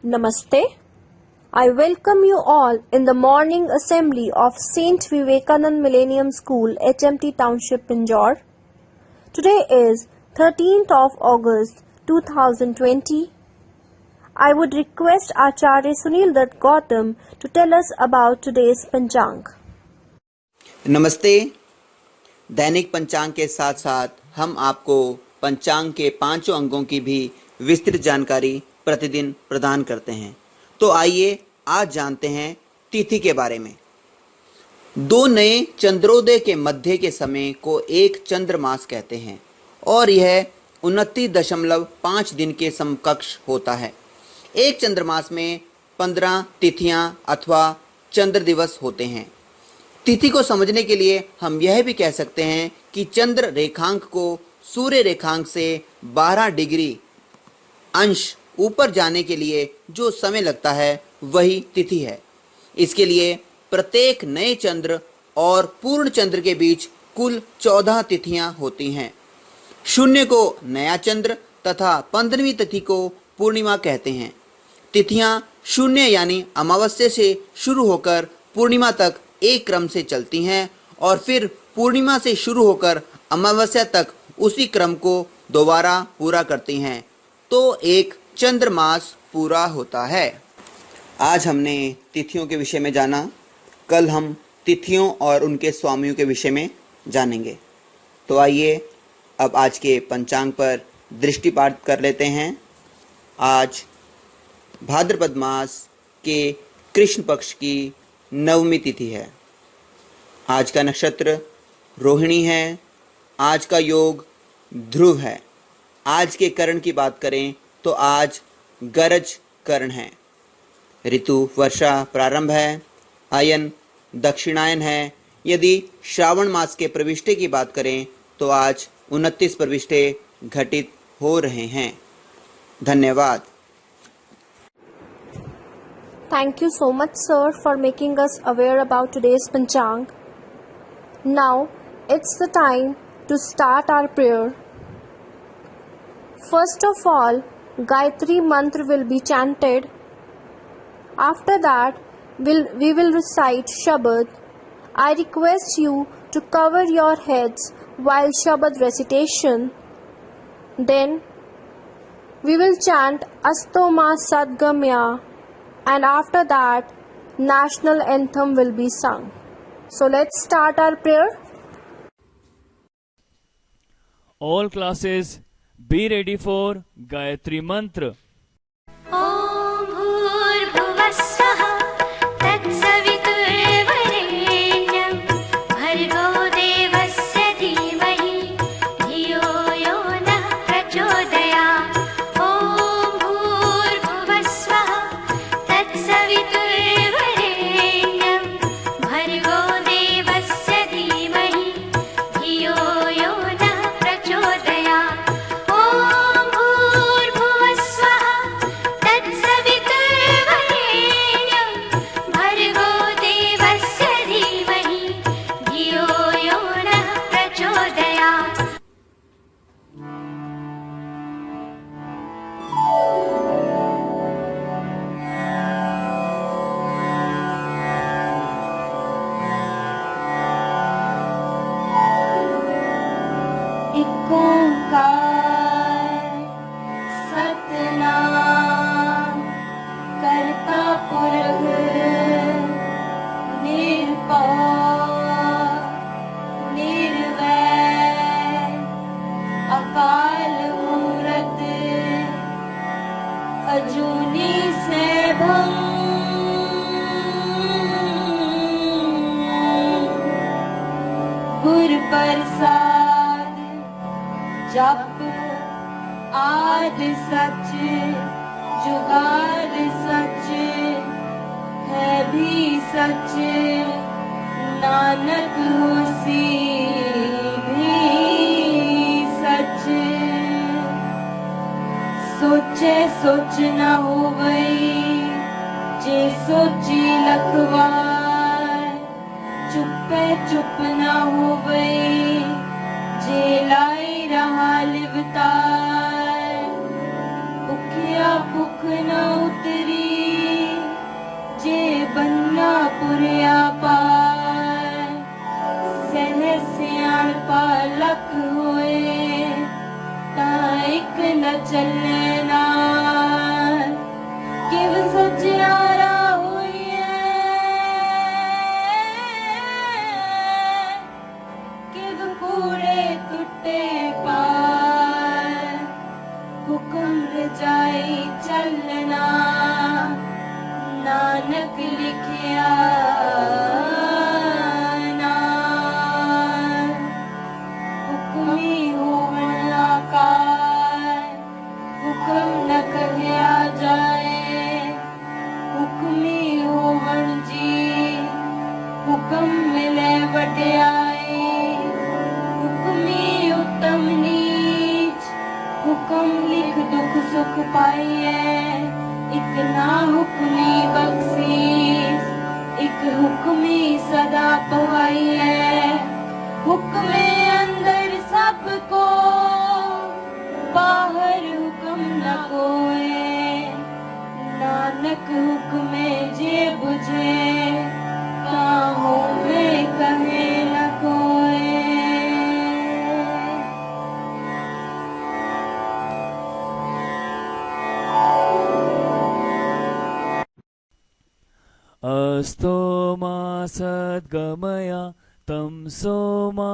Namaste. I welcome you all in the morning assembly of Saint Vivekanand Millennium School, HMT Township, Pinjore. Today is 13th of August 2020. I would request Acharya Sunil Dutt Gautam to tell us about today's Panchang. नमस्ते। दैनिक पंचांग के साथ साथ हम आपको पंचांग के 5 अंगों की भी विस्तृत जानकारी प्रतिदिन प्रदान करते हैं। तो आइए आज जानते हैं तिथि के बारे में। 2 नए चंद्रोदय के मध्य के समय को एक चंद्रमास कहते हैं और यह 29.5 दिन के समकक्ष होता है। एक चंद्रमास में 15 तिथियां अथवा चंद्र दिवस होते हैं। तिथि को समझने के लिए हम यह भी कह सकते हैं कि चंद्र रेखांक को सूर्य रेखांक से 12 डिग्री अंश ऊपर जाने के लिए जो समय लगता है वही तिथि है। इसके लिए प्रत्येक नए चंद्र और पूर्ण चंद्र के बीच कुल 14 तिथियां होती हैं। शून्य को नया चंद्र तथा 15वीं तिथि को पूर्णिमा कहते हैं। तिथियां शून्य यानी अमावस्या से शुरू होकर पूर्णिमा तक एक क्रम से चलती हैं और फिर पूर्णिमा से शुरू होकर अमावस्या तक उसी क्रम को दोबारा पूरा करती हैं, तो एक चंद्रमास पूरा होता है। आज हमने तिथियों के विषय में जाना, कल हम तिथियों और उनके स्वामियों के विषय में जानेंगे। तो आइए अब आज के पंचांग पर दृष्टिपात कर लेते हैं। आज भाद्रपद मास के कृष्ण पक्ष की 9वीं तिथि है। आज का नक्षत्र रोहिणी है। आज का योग ध्रुव है। आज के करण की बात करें तो आज गरज करण है। ऋतु वर्षा प्रारंभ है। आयन दक्षिणायन है। यदि श्रावण मास के प्रविष्टे की बात करें तो आज 29 प्रविष्टे घटित हो रहे हैं। धन्यवाद। Thank you so much, sir, for making us aware about today's Panchang. Now, it's the time to start our prayer. First of all, Gayatri mantra will be chanted. After that, we will recite Shabad. I request you to cover your heads while Shabad recitation. Then, we will chant Astoma Sadgamya, and after that, national anthem will be sung. So let's start our prayer. All classes, be ready for Gayatri Mantra. ॐ भूर्भुवस्सुः तत्सवितुर्वरेण्यं भर्गो देवस्य धीमहि धियो यो नः प्रचोदयात्। ॐ भूर्भुवस्सुः तत्सवितुर्वरेण्यं भर्गो देवस्य धीमहि धियो यो नः प्रचोदयात्। सतनाम करता पुरख निर्भय निर्वैर अकाल मूरत अजूनी सैभं गुर प्रसाद जप आद सच जुगाद सच है भी सच नानक होसी भी सच। सोचे सोच न होवई जे सोची लखवार चुपे चुप न होवई जे लाई रहा लिवतार। भुखिया भुख न उतरी लख होए तां इक न चलने नाल किव सचियारा होइए किव कूड़े टुटे पार हुक्म रजाई चलना नानक लिखिया नाल हुक्मी होवन आकार हुक्म न कहया जाए हुक्मी होवन जी हुक्म मिले वड्याई हुक्मी उत्तम नीच हुक्म लिख दुख सुख पाइए एक ना हुक्मी बख्शीस एक हुक्मी सदा पवाइए हुक्मे अंदर सबको बाहर हुक्म न कोए नानक हुक्मे जे बुझे काहो में कहे न कोए अस्तो मा सद्गमया तमसो मा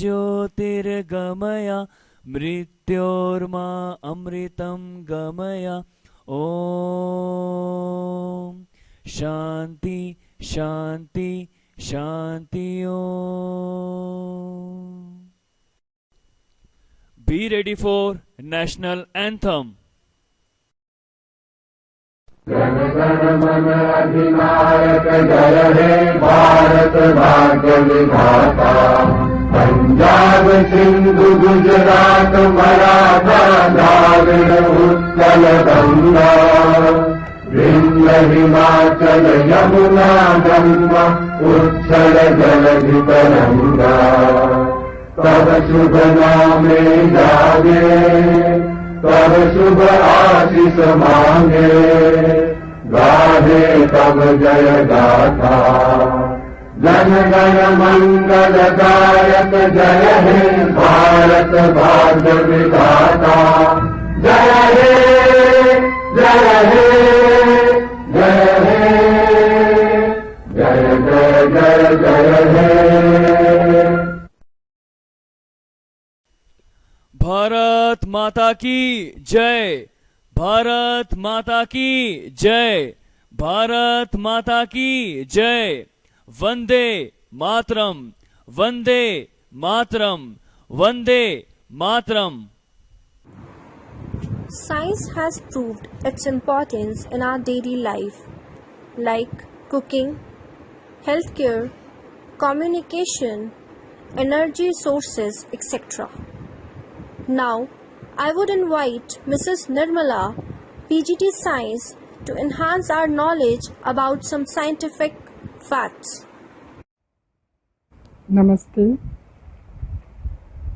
ज्योतिर्गमया मृत्योर्मा अमृतं गमया ॐ शान्ति शान्ति शान्ति ॐ Be ready for national anthem. Jana Gana मन अधिनायक जय हे भारत भाग्य विधाता पंजाब सिंधु गुजरात मराठा द्राविड़ उत्कल गंगा विंध्य हिमाचल यमुना गंगा उच्छल जलधि तरंगा तब शुभ नामे जागे तब शुभ आशीष मांगे गाहे तब जय गाथा जन गण मंगल दायक जय हे भारत भाग्य विधाता जय हे जय हे जय हे जय जय जय जय हे भारत माता की जय भारत माता की जय भारत माता की जय Vande Mataram Vande Mataram Vande Mataram Science has proved its importance in our daily life, like cooking, healthcare, communication, energy sources, etc. Now, I would invite Mrs. Nirmala, PGT Science, to enhance our knowledge about some scientific facts. Namaste.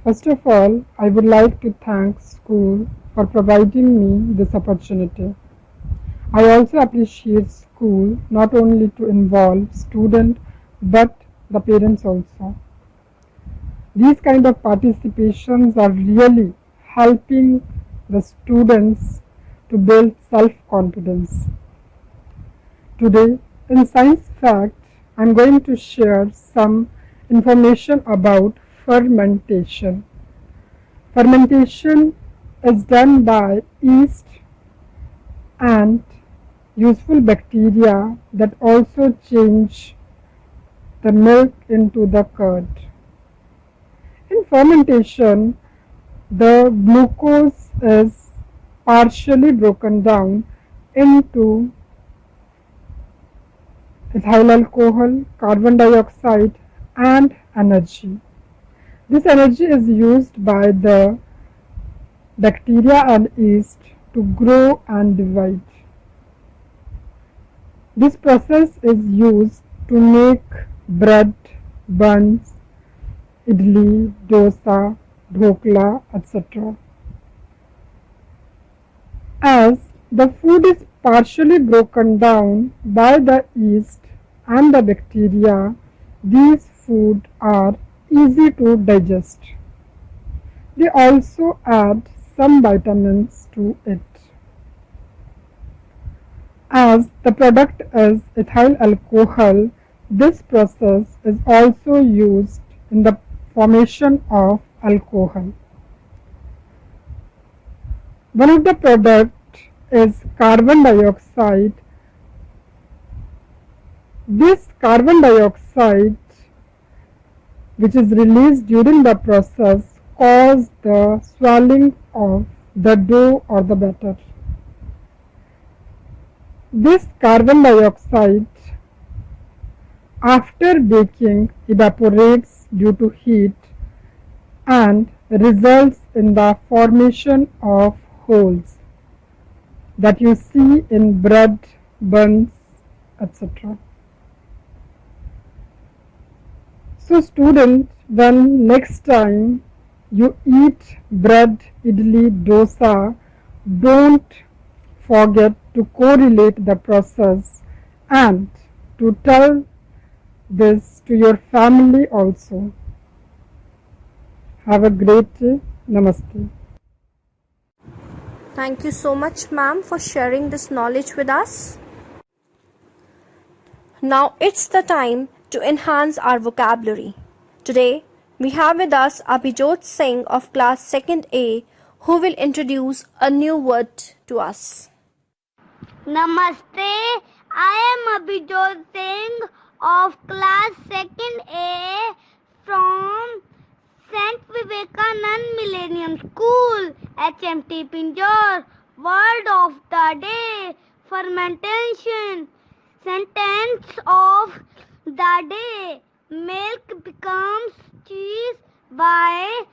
First of all, I would like to thank school for providing me this opportunity. I also appreciate school not only to involve students but the parents also. These kind of participations are really helping the students to build self-confidence. Today, in Science Fact, I am going to share some information about fermentation. Fermentation is done by yeast and useful bacteria that also change the milk into the curd. In fermentation, the glucose is partially broken down into ethyl alcohol, carbon dioxide and energy. This energy is used by the bacteria and yeast to grow and divide. This process is used to make bread, buns, idli, dosa, dhokla, etc. As the food is partially broken down by the yeast and the bacteria, these food are easy to digest. They also add some vitamins to it. As the product is ethyl alcohol, this process is also used in the formation of alcohol. One of the products is carbon dioxide. This carbon dioxide, which is released during the process, causes the swelling of the dough or the batter. This carbon dioxide, after baking, evaporates due to heat and results in the formation of holes that you see in bread, buns, etc. So students, when next time you eat bread, idli, dosa, don't forget to correlate the process and to tell this to your family also. Have a great day. Namaste. Thank you so much, ma'am, for sharing this knowledge with us. Now it's the time to enhance our vocabulary. Today, we have with us Abhijot Singh of class 2nd A, who will introduce a new word to us. Namaste, I am Abhijot Singh of class 2nd A from St. Vivekanand Millennium School, HMT Pinjore. Word of the day, fermentation. Sentence of the day, milk becomes cheese by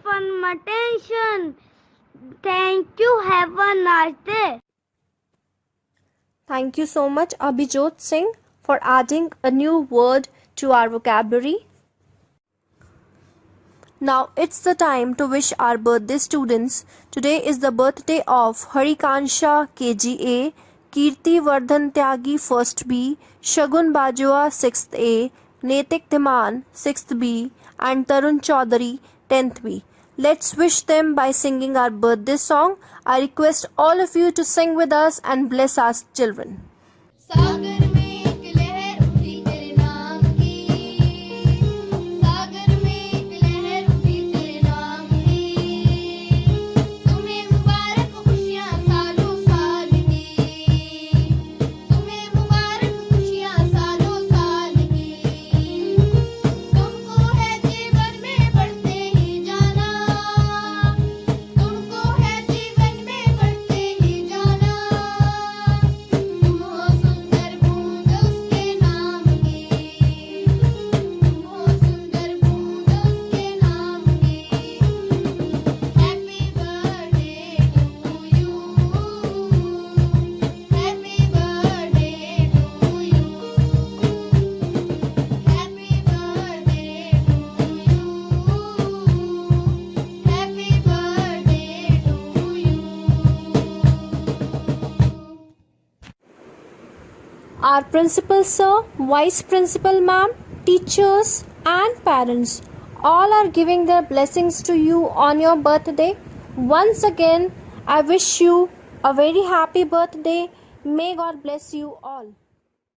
fermentation. Thank you, have a nice day. Thank you so much, Abhijot Singh, for adding a new word to our vocabulary. Now it's the time to wish our birthday students. Today is the birthday of Harikansha KGA, Kirti Vardhan Tyagi 1st B, Shagun Bajwa 6th A, Netik Dhiman 6th B, and Tarun Chaudhary 10th B. Let's wish them by singing our birthday song. I request all of you to sing with us and bless our children. सागर में एक लहर उठी तेरे नाम की, सागर में एक लहर उठी तेरे नाम की, तुम्हें मुबारक खुशियाँ सालों साल की, तुम्हें मुबारक खुशियाँ सालों साल की, तुमको है जीवन में बढ़ते ही जाना, तुमको है जीवन में बढ़ते ही जाना, तुम हो सुंदर बूंद उसके नाम की, तुम हो सुंदर बूंद उसके नाम की, happy birthday to you, happy birthday to you, happy birthday to you, happy birthday to you. Our principal sir, vice principal ma'am, teachers and parents all are giving their blessings to you on your birthday. Once again, I wish you a very happy birthday. May God bless you all.